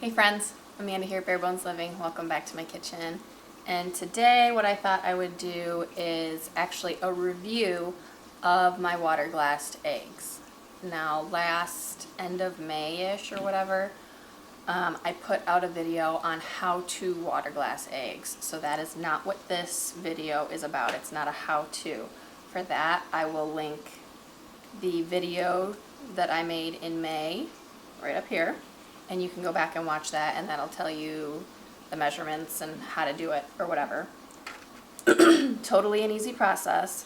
Hey friends, Amanda here, Bare Bones Living. Welcome back to my kitchen. And today what I thought I would do is actually a review of my water glassed eggs. Now last end of May-ish or whatever, I put out a video on how to water glass eggs. So that is not what this video is about. It's not a how-to. For that, I will link the video that I made in May right up here. And you can go back and watch that, and that'll tell you the measurements and how to do it or whatever. Totally an easy process,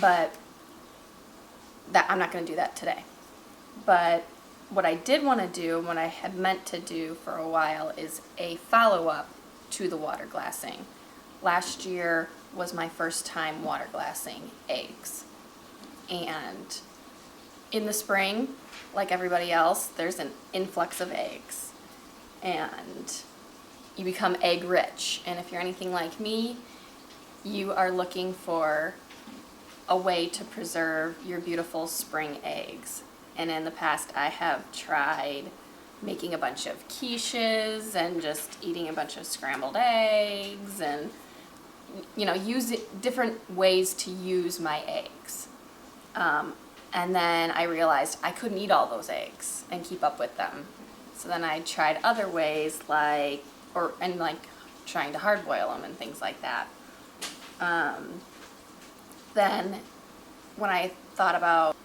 but that I'm not going to do that today. But what I did want to do, what I had meant to do for a while, is a follow-up to the water glassing. Last year was my first time water glassing eggs, and in the spring, like everybody else, there's an influx of eggs, and you become egg rich. And if you're anything like me, you are looking for a way to preserve your beautiful spring eggs. And in the past, I have tried making a bunch of quiches and just eating a bunch of scrambled eggs, and use different ways to use my eggs. And then I realized I couldn't eat all those eggs and keep up with them. So then I tried other ways, like trying to hard boil them and things like that. Then when I thought about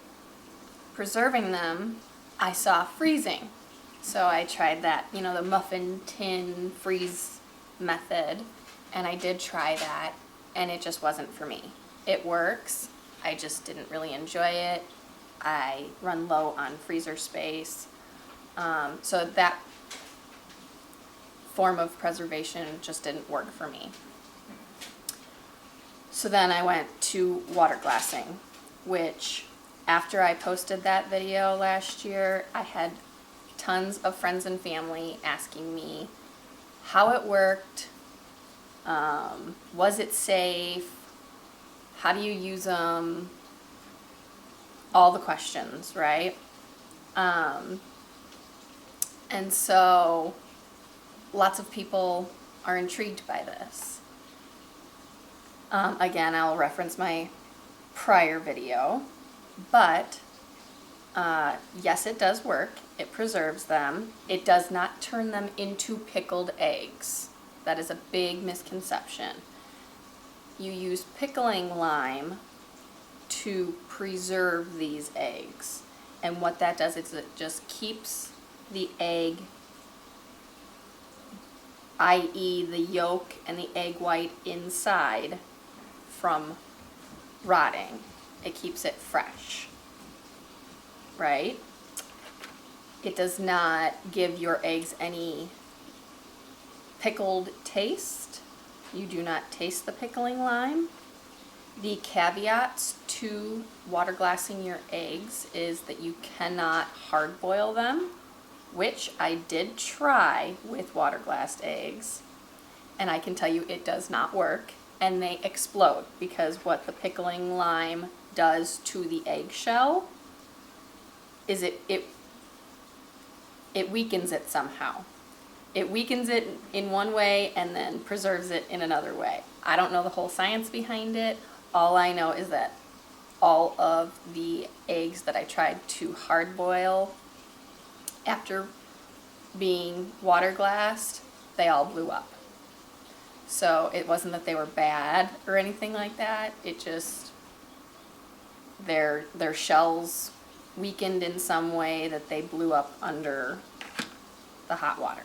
preserving them, I saw freezing. So I tried that, the muffin tin freeze method, and I did try that, and it just wasn't for me. It works, I just didn't really enjoy it. I run low on freezer space. So that form of preservation just didn't work for me. So then I went to water glassing, which after I posted that video last year, I had tons of friends and family asking me how it worked, was it safe, how do you use them, all the questions, right? And so lots of people are intrigued by this. Again, I'll reference my prior video, but yes, it does work. It preserves them. It does not turn them into pickled eggs. That is a big misconception. You use pickling lime to preserve these eggs, and what that does is it just keeps the egg, i.e. the yolk and the egg white inside, from rotting. It keeps it fresh, right? It does not give your eggs any pickled taste. You do not taste the pickling lime. The caveats to water glassing your eggs is that you cannot hard boil them, which I did try with water glassed eggs, and I can tell you it does not work, and they explode, because what the pickling lime does to the eggshell is it weakens it somehow. It weakens it in one way and then preserves it in another way. I don't know the whole science behind it. All I know is that all of the eggs that I tried to hard boil after being water glassed, they all blew up. So it wasn't that they were bad or anything like that. It just, their shells weakened in some way that they blew up under the hot water.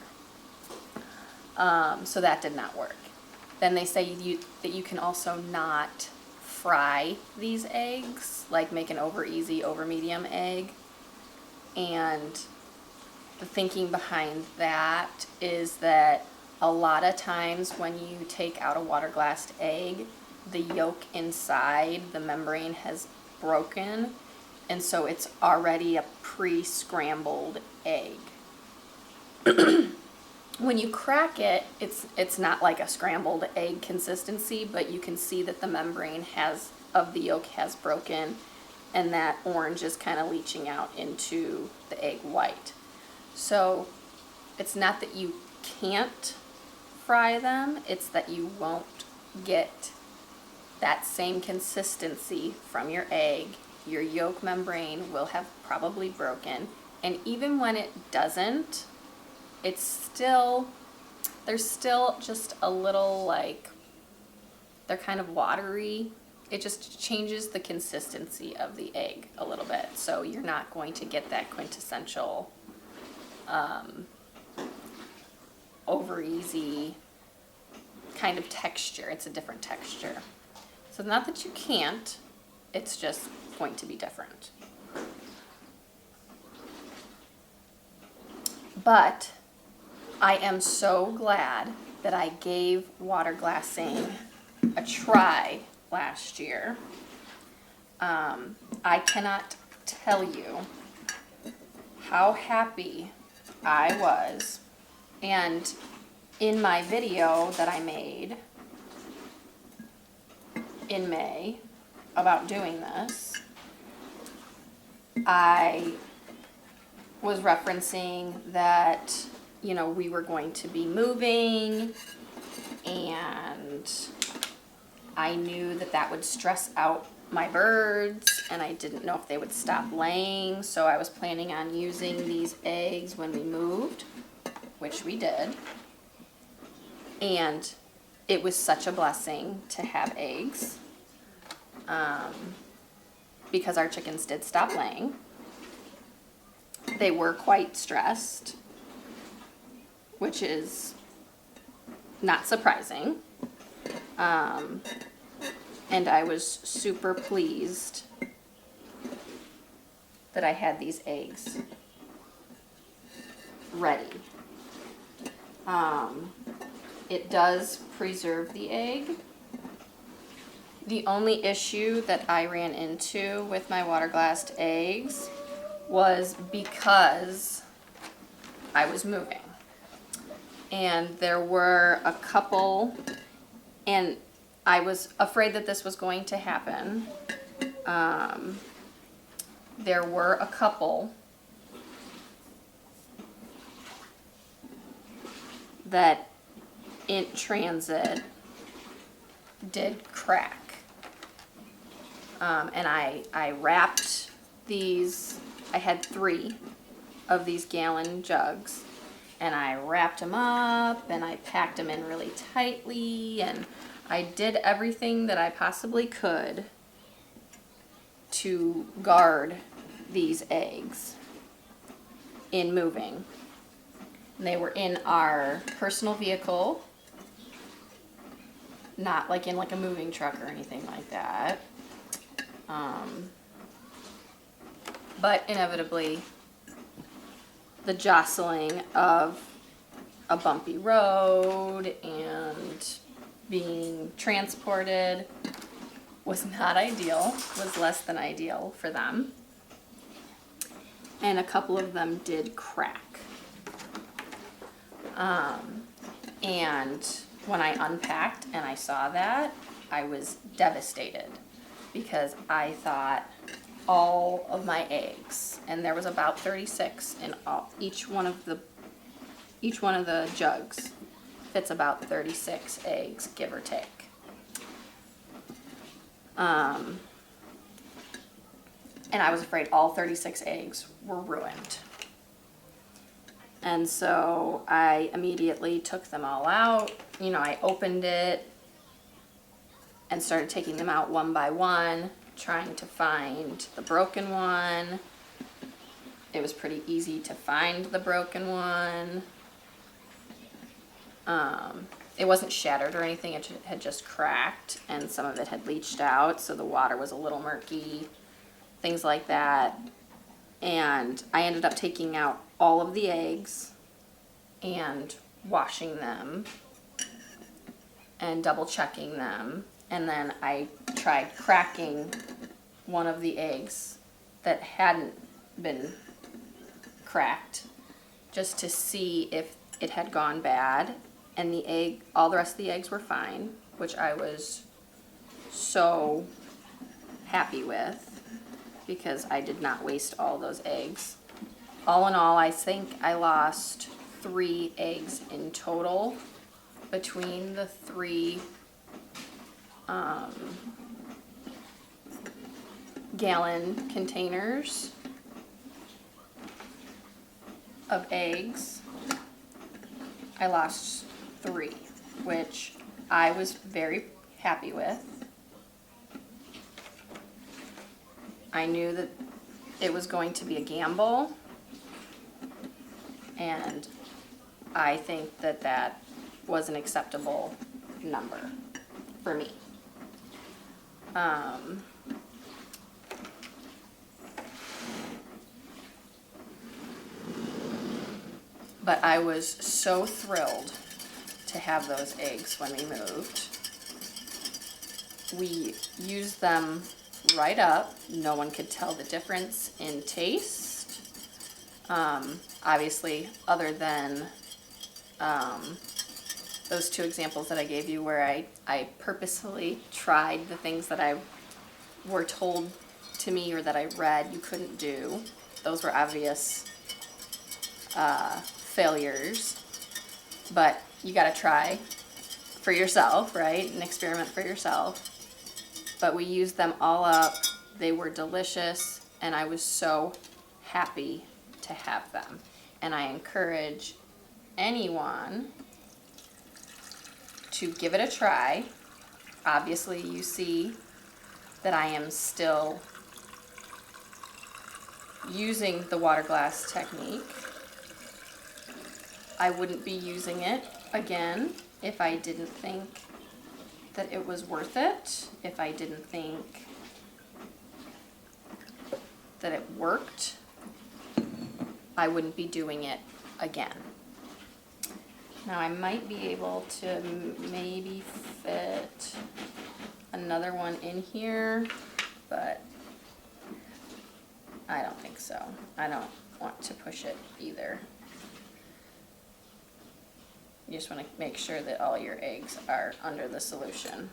So that did not work. Then they say that you can also not fry these eggs, like make an over easy, over medium egg. And the thinking behind that is that a lot of times when you take out a water glassed egg, the yolk inside, the membrane has broken, and so it's already a pre-scrambled egg. When you crack it, it's not like a scrambled egg consistency, but you can see that the membrane of the yolk has broken, and that orange is kind of leaching out into the egg white. So it's not that you can't fry them, it's that you won't get that same consistency from your egg. Your yolk membrane will have probably broken, and even when it doesn't, it's still, there's still just a little, like, they're kind of watery. It just changes the consistency of the egg a little bit, so you're not going to get that quintessential over easy kind of texture. It's a different texture. So not that you can't, it's just going to be different. But I am so glad that I gave water glassing a try last year. I cannot tell you how happy I was. And in my video that I made in May about doing this, I was referencing that, you know, we were going to be moving, and I knew that that would stress out my birds, and I didn't know if they would stop laying, so I was planning on using these eggs when we moved, which we did. And it was such a blessing to have eggs, because our chickens did stop laying. They were quite stressed, which is not surprising. And I was super pleased that I had these eggs ready. It does preserve the egg. The only issue that I ran into with my water glassed eggs was because I was moving. And there were a couple, and I was afraid that this was going to happen. There were a couple that in transit did crack. And I wrapped these, I had 3 of these gallon jugs, and I wrapped them up and I packed them in really tightly, and I did everything that I possibly could to guard these eggs in moving. And they were in our personal vehicle, not like in like a moving truck or anything like that. But inevitably, the jostling of a bumpy road and being transported was not ideal, was less than ideal for them. And a couple of them did crack. And when I unpacked and I saw that, I was devastated, because I thought all of my eggs, and there was about 36 in each one of the jugs fits about 36 eggs, give or take. And I was afraid all 36 eggs were ruined. And so I immediately took them all out. You know, I opened it and started taking them out one by one, trying to find the broken one. It was pretty easy to find the broken one. It wasn't shattered or anything, it had just cracked, and some of it had leached out, so the water was a little murky, things like that. And I ended up taking out all of the eggs and washing them and double checking them. And then I tried cracking one of the eggs that hadn't been cracked, just to see if it had gone bad. And all the rest of the eggs were fine, which I was so happy with, because I did not waste all those eggs. All in all, I think I lost 3 eggs in total between the 3 gallon containers of eggs. I lost 3, which I was very happy with. I knew that it was going to be a gamble, and I think that that was an acceptable number for me. But I was so thrilled to have those eggs when we moved. We used them right up. No one could tell the difference in taste. Obviously, other than those 2 examples that I gave you where I purposefully tried the things that I were told to me or that I read you couldn't do. Those were obvious failures, but you gotta try for yourself, right? And experiment for yourself. But we used them all up. They were delicious, and I was so happy to have them. And I encourage anyone to give it a try. Obviously, you see that I am still using the water glass technique. I wouldn't be using it again if I didn't think that it was worth it, if I didn't think that it worked. I wouldn't be doing it again. Now I might be able to maybe fit another one in here, but I don't think so. I don't want to push it either. You just want to make sure that all your eggs are under the solution.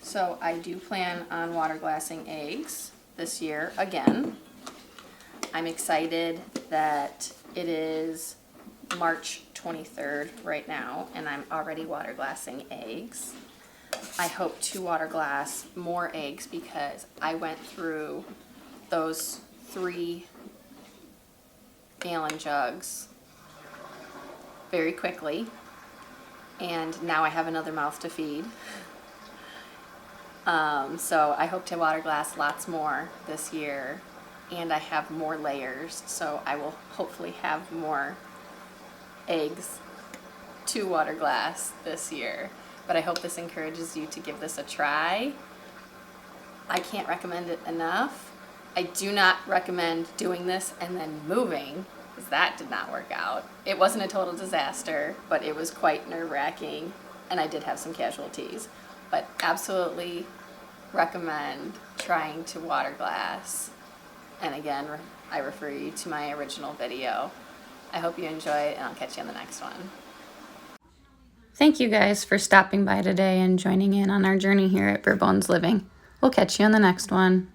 So I do plan on water glassing eggs this year again. I'm excited that it is March 23rd right now, and I'm already water glassing eggs. I hope to water glass more eggs because I went through those 3 gallon jugs very quickly, and now I have another mouth to feed. So I hope to water glass lots more this year, and I have more layers, so I will hopefully have more eggs to water glass this year. But I hope this encourages you to give this a try. I can't recommend it enough. I do not recommend doing this and then moving, because that did not work out. It wasn't a total disaster, but it was quite nerve-wracking, and I did have some casualties. But absolutely recommend trying to water glass. And again, I refer you to my original video. I hope you enjoy it, and I'll catch you on the next one. Thank you guys for stopping by today and joining in on our journey here at Bare Bones Living. We'll catch you on the next one.